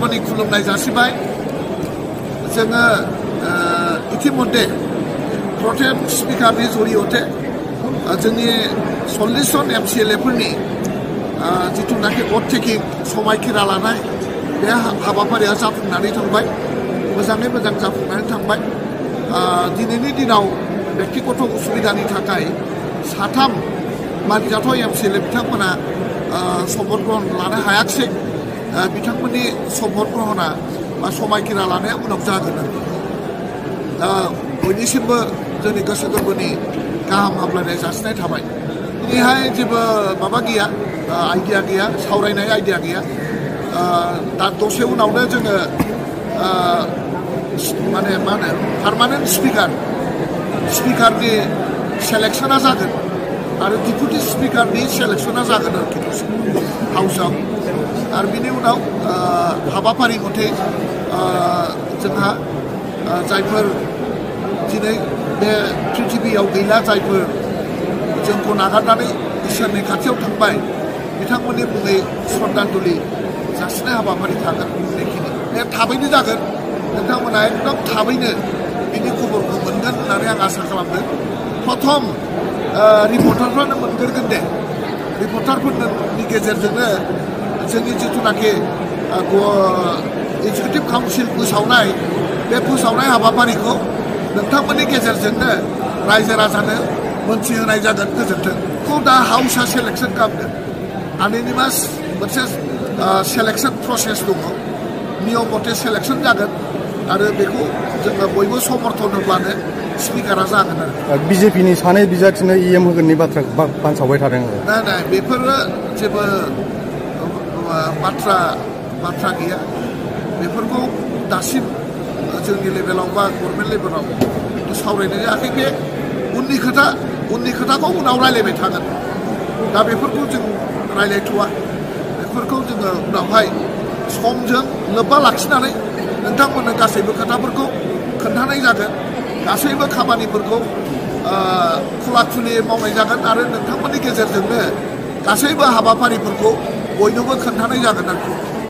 साबाफारि खुलुमनाय जासिबाय जोङो इतिमध्ये प्रटेम स्पिकारनि जरियते जोंनि 40 जन MCLA फोरनि जिथुनाखि भट टेकिं समायखिरा लानाय बे हाबाफारिया जाफुंनानै थांबाय मोजाङै मोजां जाफुंनानै थांबाय दिनैनि दिनाव व्यक्तिगत उसुबिदानि थाखाय साथाम मानिजाथाव MCLA बिथांमोना सम्पद ग्रहण लानो हायाखिसै बिथांमोननि सम्पद ग्रहणा बा समायखिरा लानाया उनाव जागोन बयनिसिमबो जोंनि गोसो गोरबोनि गाहाम हामलायनाय जासिनाय थाबाय दिनैहाय जेबो माबा गैया आइडिया गैया सावरायनाय आइडिया गैया दा दसे उनावनो जोङो माने मा होनो पार्मानेन्ट स्पिकारनि सेलेक्सना जागोन आरो डिपुटि स्पिकारनि सेलेक्सना जागोन आरोखि हाउसआव आरो बिनि उनाव हाबाफारि मथे जोंहा जायफोर दिनै बे पृथिबियाव गैला जायफोर जोंखौ नागारनानै इसोरनि खाथियाव थांबाय बिथांमोननि मुङै श्रद्धान्जलि जासिनाय हाबाफारि थागोन बेखिनि बे थाबैनो जागोन नोंथांमोना एकदम थाबैनो बिनि खबरखौ मोनगोन होननानै आं आसा खालामदों प्रथम रिपर्टारफ्रानो मोनगोरगोन दे रिपर्टारफोरनि गेजेरजोंनो जोंनि जिथुनाखि एक्जिकिउटिभ काउन्सिल फोसावनाय बे फोसावनाय हाबाफारिखौ नोंथांमोननि गेजेरजोंनो रायजो राजानो मोनथिहोनाय जागोन गोजोन्थों दा हाउसआ सेलेक्सन खालामदों आनोनिमास मोनसे सेलेक्सन प्रसेस दङ नियम मथे सेलेक्सन जागोन आरो बेखौ जोङो बयबो समर्थन होब्लानो स्पिकारा जागोन आरो बिजेपिनि सानै बिजाथिनो EM होगोननि बाथ्रा बानसावबाय थादों ना बेफोरो जेबो बाथ्रा गैया बेफोरखौ दासिम जोंनि लेभेलाव बा गभर्नमेन्ट लेभेलाव सावरायनाय जायाखै बे उननि खोथाखौ उनाव रायलायबाय थागोन दा बेफोरखौ जों रायलायथ'वा बेफोरखौ जोङो उनावहाय समजों लोब्बा लाखिनानै नोंथांमोननो गासैबो खोथाफोरखौ खोन्थानाय जागोन गासैबो खामानिफोरखौ खुला खुलि मावनाय जागोन आरो नोंथांमोननि गेजेरजोंनो गासैबो हाबाफारिफोरखौ बयनोबो खोन्थानाय जागोन आरोखि